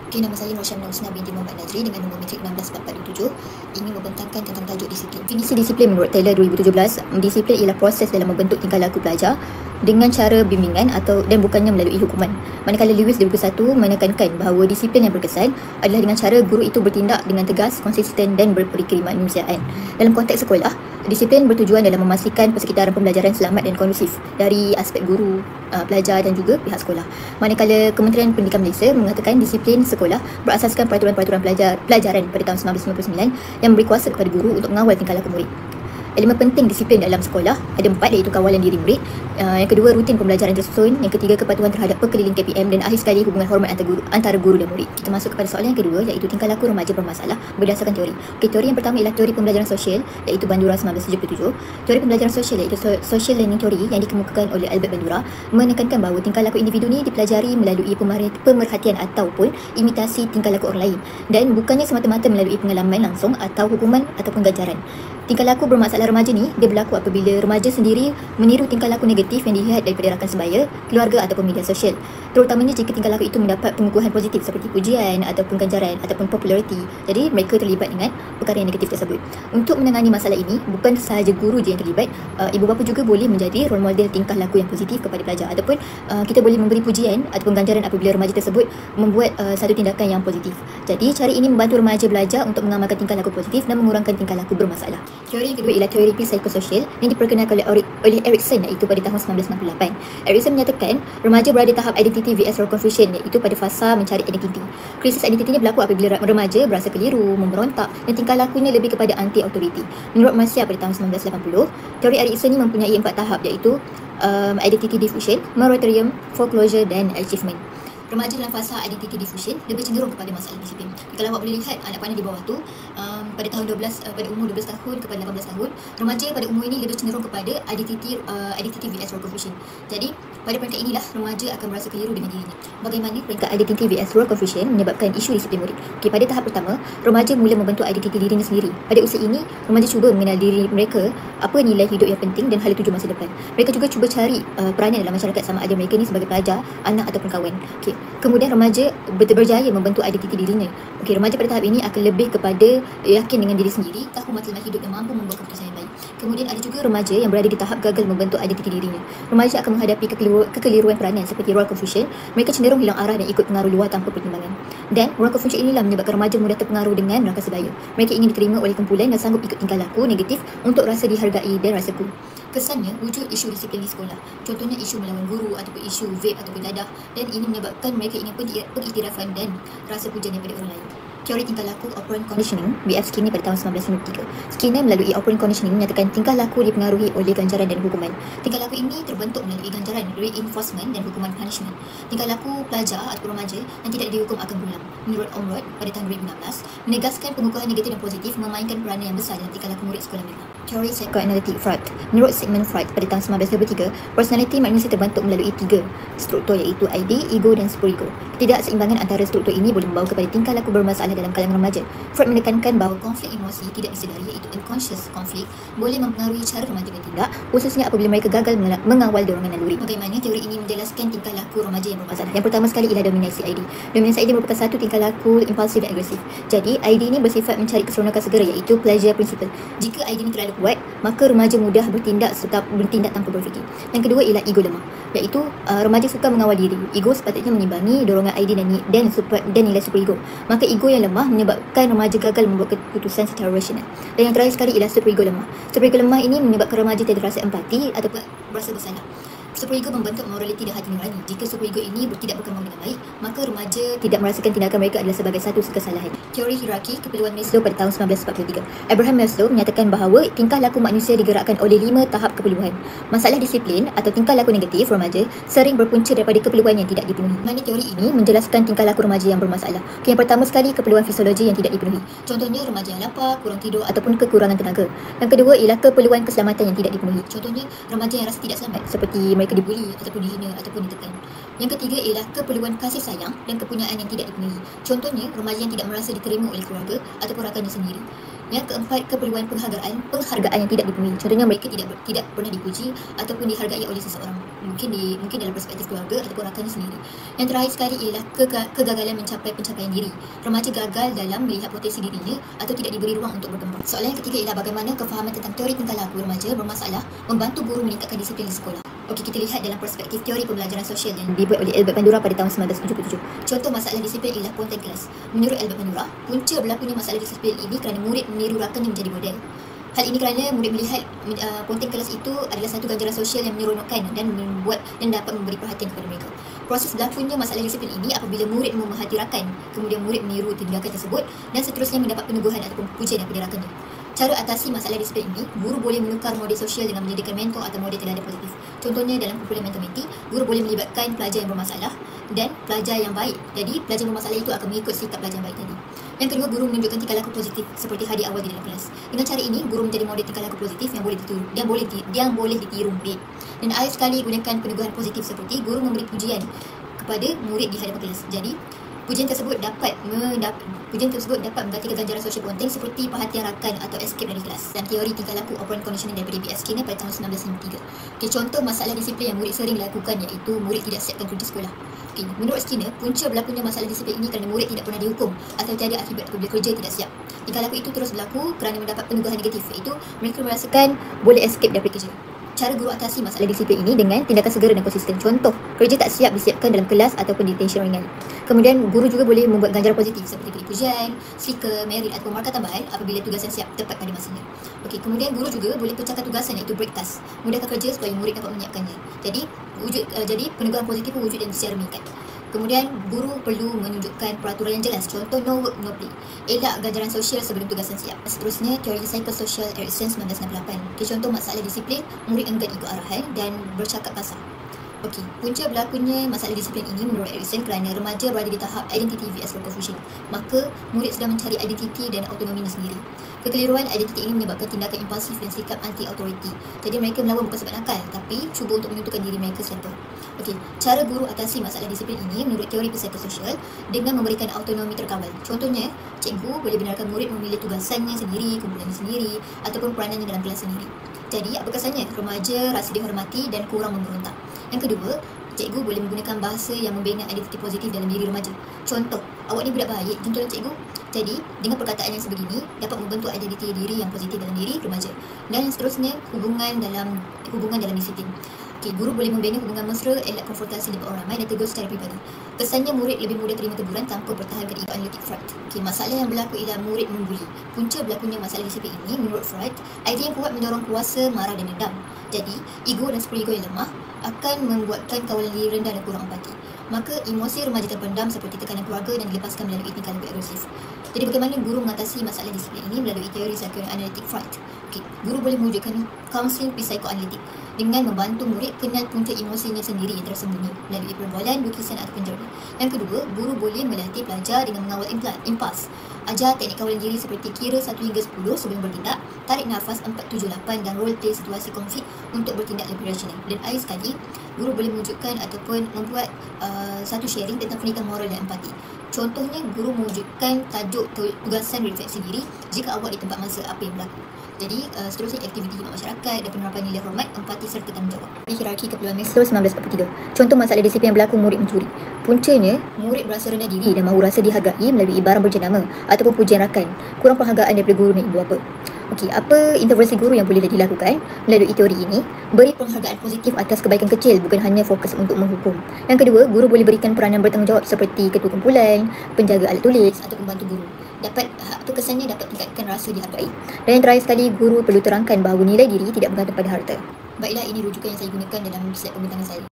Okey, nama saya Nur Syamna Husna binti Muhammad Najri dengan nombor metrik 16447 ingin membentangkan tentang tajuk disiplin. Definisi disiplin menurut Taylor 2017, disiplin ialah proses dalam membentuk tingkah laku pelajar dengan cara bimbingan dan bukannya melalui hukuman. Manakala Lewis 2001 menekankan bahawa disiplin yang berkesan adalah dengan cara guru itu bertindak dengan tegas, konsisten dan berperi kemanusiaan. Dalam konteks sekolah, disiplin bertujuan dalam memastikan persekitaran pembelajaran selamat dan kondusif dari aspek guru, pelajar dan juga pihak sekolah. Manakala Kementerian Pendidikan Malaysia mengatakan disiplin sekolah berasaskan peraturan-peraturan pelajaran pada tahun 1999 yang memberi kuasa kepada guru untuk mengawal tingkah laku murid. Elemen penting disiplin dalam sekolah ada 4, iaitu kawalan diri murid. Yang kedua, rutin pembelajaran tersusun. Yang ketiga, kepatuhan terhadap perkeliling KPM. Dan akhir sekali, hubungan hormat antara guru dan murid. Kita masuk kepada soalan yang kedua, iaitu tingkah laku remaja bermasalah berdasarkan teori. Teori yang pertama ialah teori pembelajaran sosial, iaitu Bandura 1977. Teori pembelajaran sosial iaitu social learning theory yang dikemukakan oleh Albert Bandura menekankan bahawa tingkah laku individu ni dipelajari melalui pemerhatian ataupun imitasi tingkah laku orang lain dan bukannya semata-mata melalui pengalaman langsung atau hukuman ataupun ganjaran. Tingkah laku bermasalah remaja ni dia berlaku apabila remaja sendiri meniru tingkah laku negatif yang dilihat daripada rakan sebaya, keluarga ataupun media sosial. Terutamanya jika tingkah laku itu mendapat pengukuhan positif seperti pujian ataupun ganjaran ataupun populariti. Jadi mereka terlibat dengan perkara yang negatif tersebut. Untuk menangani masalah ini, bukan sahaja guru je yang terlibat, ibu bapa juga boleh menjadi role model tingkah laku yang positif kepada pelajar ataupun kita boleh memberi pujian ataupun ganjaran apabila remaja tersebut membuat satu tindakan yang positif. Jadi cara ini membantu remaja belajar untuk mengamalkan tingkah laku positif dan mengurangkan tingkah laku bermasalah. Teori yang kedua ialah teori psikososial yang diperkenalkan oleh Erikson, iaitu pada tahun 1968. Erikson menyatakan remaja berada tahap identity vs role confusion, iaitu pada fasa mencari identiti. Krisis identitinya berlaku apabila remaja berasa keliru, memberontak dan tingkah lakunya lebih kepada anti-autoriti. Menurut Marcia pada tahun 1980, teori Erikson ini mempunyai 4 tahap, iaitu identity diffusion, moratorium, foreclosure dan achievement. Remaja dalam fasa identity diffusion lebih cenderung kepada masalah disiplin. Kalau awak boleh lihat anak panah di bawah tu, pada tahun 12 pada umur 12 tahun kepada 18 tahun, remaja pada umur ini lebih cenderung kepada identity vs role confusion. Jadi pada peringkat inilah remaja akan merasa keliru dengan dirinya. Bagaimana peringkat identity vs role confusion menyebabkan isu disiplin murid? Okey, pada tahap pertama, remaja mula membentuk identiti dirinya sendiri. Pada usia ini, remaja cuba mengenal diri mereka, apa nilai hidup yang penting dan hala tuju masa depan. Mereka juga cuba cari peranan dalam masyarakat, sama ada mereka ni sebagai pelajar, anak ataupun kawan. Okey, kemudian remaja berjaya membentuk identiti dirinya. Okey, remaja pada tahap ini akan lebih kepada yakin dengan diri sendiri, tahu matlamat hidup dan mampu membuat keputusan yang baik. Kemudian ada juga remaja yang berada di tahap gagal membentuk identiti dirinya. Remaja akan menghadapi kekeliruan peranan seperti role confusion. Mereka cenderung hilang arah dan ikut pengaruh luar tanpa pertimbangan. Dan role confusion inilah menyebabkan remaja mudah terpengaruh dengan rakan sebaya. Mereka ingin diterima oleh kumpulan dan sanggup ikut tingkah laku negatif untuk rasa dihargai dan rasa cool. Kesannya, wujud isu disiplin di sekolah. Contohnya isu melawan guru ataupun isu vape ataupun dadah, dan ini menyebabkan mereka ingin pengiktirafan dan rasa pujian daripada orang lain. Teori tingkah laku operant conditioning, B.F. Skinner pada tahun 1993. Skinner melalui operant conditioning menyatakan tingkah laku dipengaruhi oleh ganjaran dan hukuman. Tingkah laku ini terbentuk melalui ganjaran, reinforcement dan hukuman punishment. Tingkah laku pelajar atau remaja yang tidak dihukum akan berulang. Menurut Omrod pada tahun 2016, menegaskan pengukuhan negatif dan positif memainkan peranan yang besar dalam tingkah laku murid sekolah mereka. Teori psychoanalytic Freud. Menurut Sigmund Freud pada tahun 1923, personaliti manusia terbentuk melalui 3 struktur, iaitu ID, ego dan superego. Ketidakseimbangan antara struktur ini boleh membawa kepada tingkah laku bermasalah dalam kalangan remaja. Freud menekankan bahawa konflik emosi tidak disedari, iaitu unconscious conflict, boleh mempengaruhi cara remaja bertindak, khususnya apabila mereka gagal mengawal dorongan naluri. Bagaimana teori ini menjelaskan tingkah laku remaja yang bermasalah? Yang pertama sekali ialah dominasi ID. Dominasi ID merupakan satu tingkah laku impulsif dan agresif. Jadi ID ini bersifat mencari keseronokan segera, iaitu pleasure principle. Jika ID ini terlalu kuat, maka remaja mudah bertindak tanpa berfikir. Yang kedua ialah ego lemah, iaitu remaja suka mengawal diri. Ego sepatutnya mengimbangi dorongan ID dan nilai superego. Maka ego yang lemah menyebabkan remaja gagal membuat keputusan secara rasional. Dan yang terakhir sekali ialah superego lemah. Superego lemah ini menyebabkan remaja tidak rasa empati ataupun berasa bersalah. Superego membentuk moraliti dan hati nurani. Jika superego ini tidak berkembang dengan baik, maka remaja tidak merasakan tindakan mereka adalah sebagai satu kesalahan. Teori hierarki keperluan Maslow pada tahun 1943. Abraham Maslow menyatakan bahawa tingkah laku manusia digerakkan oleh 5 tahap keperluan. Masalah disiplin atau tingkah laku negatif remaja sering berpunca daripada keperluan yang tidak dipenuhi. Mana teori ini menjelaskan tingkah laku remaja yang bermasalah. Yang pertama sekali, keperluan fisiologi yang tidak dipenuhi. Contohnya remaja yang lapar, kurang tidur ataupun kekurangan tenaga. Yang kedua ialah keperluan keselamatan yang tidak dipenuhi. Contohnya remaja yang rasa tidak selamat, seperti mereka dibuli ataupun dihina ataupun ditekan. Yang ketiga ialah keperluan kasih sayang dan kepunyaan yang tidak dipenuhi. Contohnya remaja yang tidak merasa diterima oleh keluarga ataupun rakannya sendiri. Yang keempat, keperluan penghargaan yang tidak dipenuhi. Contohnya mereka tidak pernah dipuji ataupun dihargai oleh seseorang. Mungkin dalam perspektif keluarga ataupun rakannya sendiri. Yang terakhir sekali ialah kegagalan mencapai pencapaian diri. Remaja gagal dalam melihat potensi dirinya atau tidak diberi ruang untuk berkembang. Soalan yang ketiga ialah bagaimana kefahaman tentang teori tingkah laku remaja bermasalah membantu guru meningkatkan disiplin di sekolah. Okey, kita lihat dalam perspektif teori pembelajaran sosial yang dibuat oleh Albert Bandura pada tahun 1977. Contoh masalah disiplin ialah ponteng kelas. Menurut Albert Bandura, punca berlakunya masalah disiplin ini kerana murid meniru rakannya menjadi model. Hal ini kerana murid melihat ponteng kelas itu adalah satu ganjaran sosial yang menyeronokkan dan dapat memberi perhatian kepada mereka. Proses berlakunya masalah disiplin ini apabila murid memerhati rakan, kemudian murid meniru tindakan tersebut dan seterusnya mendapat peneguhan ataupun pujian daripada rakannya. Cara atasi masalah disiplin ini, guru boleh menukar model sosial dengan menyediakan mentor atau model teladan positif. Contohnya dalam kumpulan mentor-mentee, guru boleh melibatkan pelajar yang bermasalah dan pelajar yang baik. Jadi, pelajar yang bermasalah itu akan mengikut sikap pelajar yang baik tadi. Yang kedua, guru menunjukkan tingkah laku positif seperti hadiah awal di dalam kelas. Dengan cara ini, guru menjadi model tingkah laku positif yang boleh ditiru murid. Dan akhir sekali, gunakan peneguhan positif seperti guru memberi pujian kepada murid di hadapan kelas. Jadi, pujian tersebut dapat menggantikan ganjaran sosial ponteng seperti perhatian rakan atau escape dari kelas. Dan teori tingkah laku operant conditioning daripada B.S. Skinner pada tahun 1993. Okay, contoh masalah disiplin yang murid sering lakukan iaitu murid tidak siapkan kerja sekolah. Okay, menurut Skinner, punca berlakunya masalah disiplin ini kerana murid tidak pernah dihukum atau tiada akibat apabila kerja tidak siap. Tingkah laku itu terus berlaku kerana mendapat peneguhan negatif, iaitu mereka merasakan boleh escape dari kerja. Cara guru atasi masalah disiplin ini dengan tindakan segera dan konsisten. Contoh, kerja tak siap disiapkan dalam kelas ataupun detention ringan. Kemudian, guru juga boleh membuat ganjaran positif seperti beri pujian, stiker, merit atau markah tambahan apabila tugasan siap tepat pada masanya. Okey, kemudian guru juga boleh pecahkan tugasan iaitu break task. Mudahkan kerja supaya murid dapat menyiapkannya. Jadi peneguhan positif wujud dan secara mengikat. Kemudian, guru perlu menunjukkan peraturan yang jelas. Contoh, no work, no play. Elak ganjaran sosial sebelum tugasan siap. Seterusnya, teori psikososial Erikson 1968. Okay, contoh masalah disiplin, murid enggan ikut arahan dan bercakap kasar. Okey, punca berlakunya masalah disiplin ini menurut Erikson kerana remaja berada di tahap identity vs confusion. Maka, murid sedang mencari identiti dan autonominya sendiri. Kekeliruan identiti ini menyebabkan tindakan impulsif dan sikap anti-autoriti. Jadi mereka melawan bukan sebab nakal, tapi cuba untuk menentukan diri mereka sendiri. Okey, cara guru atasi masalah disiplin ini menurut teori psikososial dengan memberikan autonomi terkawal. Contohnya, cikgu boleh benarkan murid memilih tugasannya sendiri, kumpulannya sendiri ataupun peranannya dalam kelas sendiri. Jadi, apa kesannya? Remaja rasa dihormati dan kurang memberontak. Yang kedua, cikgu boleh menggunakan bahasa yang membina identiti positif dalam diri remaja. Contoh, awak ni budak baik, contohnya cikgu. Jadi, dengan perkataan yang sebegini, dapat membentuk identiti diri yang positif dalam diri remaja. Dan seterusnya, hubungan dalam disiplin. Okay, guru boleh membina hubungan mesra, elak konfrontasi dengan orang ramai dan tegur secara pribadi. Kesannya murid lebih mudah terima teguran tanpa pertahankan ego analytic Freud. Okay, masalah yang berlaku ialah murid membuli. Punca berlakunya masalah disiplin ini menurut Freud, idea yang kuat mendorong kuasa, marah dan dendam. Jadi, ego dan superego yang lemah akan membuatkan kawalan diri rendah dan kurang empati. Maka, emosi remaja terpendam seperti tekanan keluarga dan dilepaskan melalui tingkah laku agresif. Jadi, bagaimana guru mengatasi masalah disiplin ini melalui teori psikoanalitik Freud? Okay, guru boleh mewujudkan counseling psikoanalitik dengan membantu murid kenal punca emosinya sendiri yang tersembunyi melalui perbualan, lukisan ataupun journal. Yang kedua, guru boleh melatih pelajar dengan mengawal impuls. Ajar teknik kawalan diri seperti kira 1 hingga 10 sebelum bertindak, tarik nafas 4, 7, 8 dan role play situasi konflik untuk bertindak lebih rasional. Dan akhir sekali, guru boleh mewujudkan ataupun membuat satu sharing tentang pendidikan moral dan empati. Contohnya, guru mewujudkan tajuk tugasan refleksi diri jika awak di tempat masa apa yang berlaku. Jadi, seterusnya aktiviti khidmat masyarakat dan penerapan nilai hormat, empati serta tanggungjawab. Hierarki keperluan Maslow 1943. Contoh masalah disiplin yang berlaku murid mencuri. Puncanya, murid berasa rendah diri dan mahu rasa dihargai melalui barang berjenama ataupun pujian rakan. Kurang penghargaan daripada guru dan ibu bapa. Okey, apa intervensi guru yang boleh dilakukan melalui teori ini? Beri penghargaan positif atas kebaikan kecil, bukan hanya fokus untuk menghukum. Yang kedua, guru boleh berikan peranan bertanggungjawab seperti ketua kumpulan, penjaga alat tulis atau pembantu guru. Kesannya dapat tingkatkan rasa dihargai. Dan yang terakhir sekali, guru perlu terangkan bahawa nilai diri tidak bergantung pada harta. Baiklah, ini rujukan yang saya gunakan dalam slide pembintangan saya.